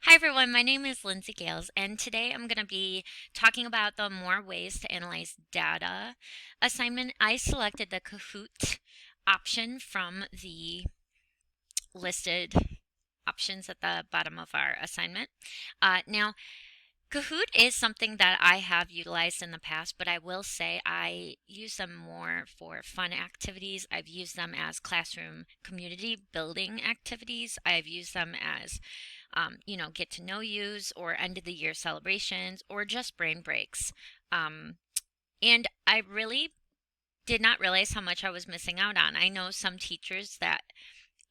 Hi everyone, my name is Lindsay Gales, and today I'm going to be talking about the more ways to analyze data assignment. I selected the Kahoot option from the listed options at the bottom of our assignment. Now, Kahoot is something that I have utilized in the past, but I will say I use them more for fun activities. I've used them as classroom community building activities. I've used them as get to know yous or end of the year celebrations or just brain breaks. And I really did not realize how much I was missing out on. I know some teachers that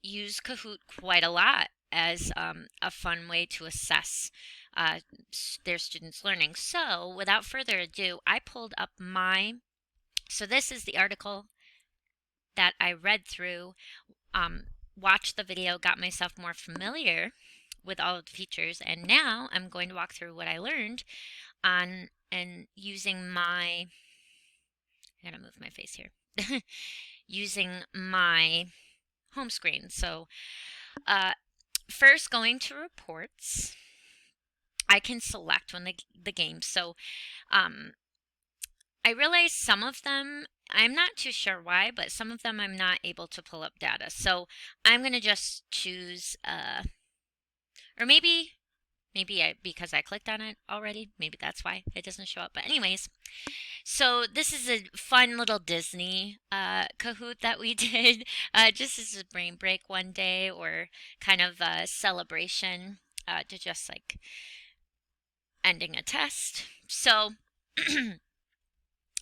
use Kahoot quite a lot as a fun way to assess their students' learning. So, without further ado, I pulled up so this is the article that I read through, watched the video, got myself more familiar with all of the features, and now I'm going to walk through what I learned on and using I gotta move my face here, using my home screen. So, uh, first going to reports, I can select when the game. So, um, I realize some of them, I'm not too sure why, but some of them I'm not able to pull up data. So I'm going to just choose, or maybe because I clicked on it already, maybe that's why it doesn't show up. But anyways, so this is a fun little Disney Kahoot that we did, just as a brain break one day or kind of a celebration to just like ending a test. So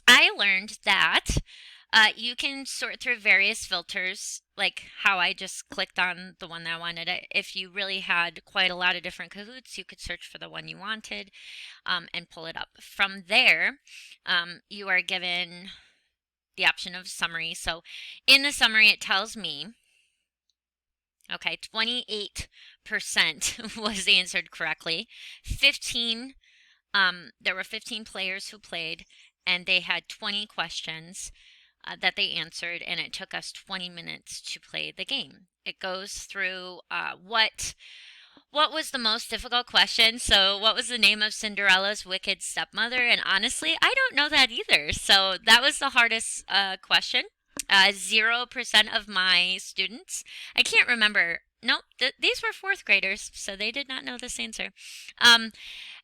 I learned that you can sort through various filters, like how I just clicked on the one that I wanted. If you really had quite a lot of different Kahoots, you could search for the one you wanted and pull it up. From there, you are given the option of summary. So in the summary, it tells me, okay, 28% was answered correctly. 15, there were 15 players who played, and they had 20 questions that they answered, and it took us 20 minutes to play the game. It goes through what was the most difficult question. So, what was the name of Cinderella's wicked stepmother? And honestly, I don't know that either. So, that was the hardest question. 0% of my students, I can't remember. Nope, these were fourth graders, so they did not know this answer. Um,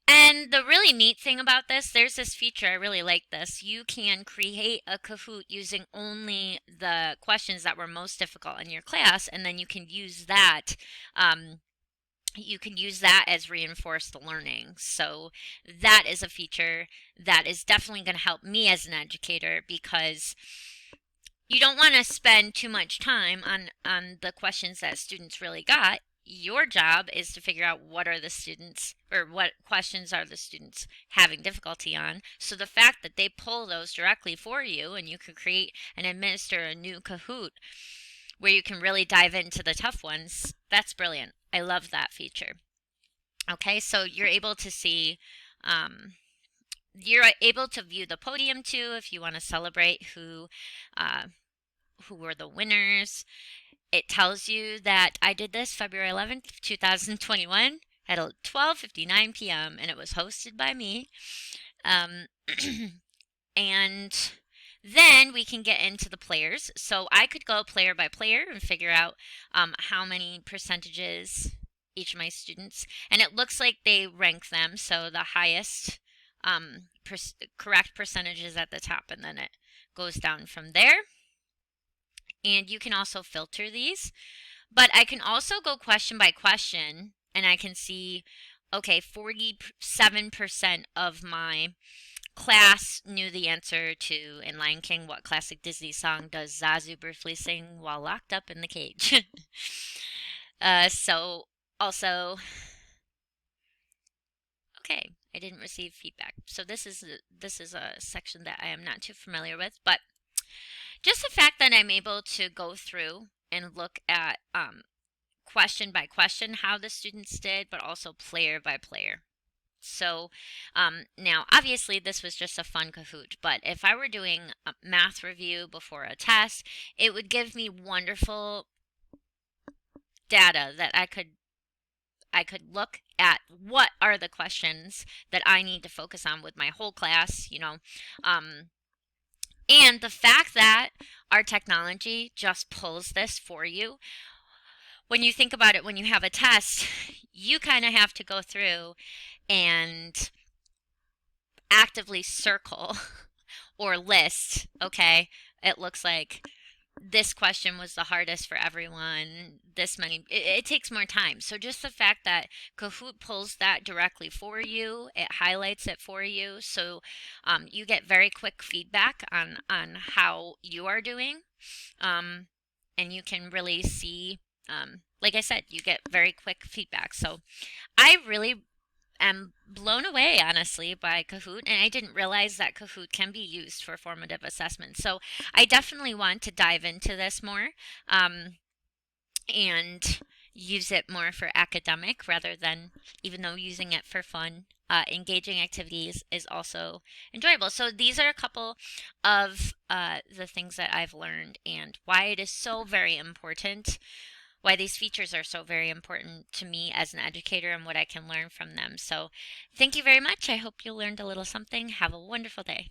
and the really neat thing about this, there's this feature, I really like this. You can create a Kahoot using only the questions that were most difficult in your class, and then um, you can use that as reinforced learning. So that is a feature that is definitely going to help me as an educator because you don't want to spend too much time on the questions that students really got. Your job is to figure out what are the students or what questions are the students having difficulty on. So the fact that they pull those directly for you and you can create and administer a new Kahoot where you can really dive into the tough ones, that's brilliant. I love that feature. Okay, so you're able to view the podium too if you want to celebrate uh, who were the winners. It tells you that I did this February 11th, 2021 at 12:59 p.m. and it was hosted by me. Um, and then we can get into the players. So I could go player by player and figure out how many percentages each of my students, and it looks like they rank them. So the highest correct percentage is at the top, and then it goes down from there. And you can also filter these, but I can also go question by question and I can see, okay, 47% of my class knew the answer to in Lion King, what classic Disney song does Zazu briefly sing while locked up in the cage? So also, okay, I didn't receive feedback. So this is a section that I am not too familiar with, but just the fact that I'm able to go through and look at question by question how the students did, but also player by player. So now, obviously, this was just a fun Kahoot, but if I were doing a math review before a test, it would give me wonderful data that I could look at what are the questions that I need to focus on with my whole class, and the fact that our technology just pulls this for you, when you think about it, when you have a test, you kind of have to go through and actively circle or list, okay, it looks like this question was the hardest for everyone, this many, it takes more time. So just the fact that Kahoot pulls that directly for you, it highlights it for you, so you get very quick feedback on how you are doing, um, and you can really see, like I said, you get very quick feedback. So I really am blown away, honestly, by Kahoot, and I didn't realize that Kahoot can be used for formative assessment. So I definitely want to dive into this more, and use it more for academic rather than, even though using it for fun. Engaging activities is also enjoyable. So these are a couple of the things that I've learned and why it is so very important, why these features are so very important to me as an educator and what I can learn from them. So thank you very much. I hope you learned a little something. Have a wonderful day.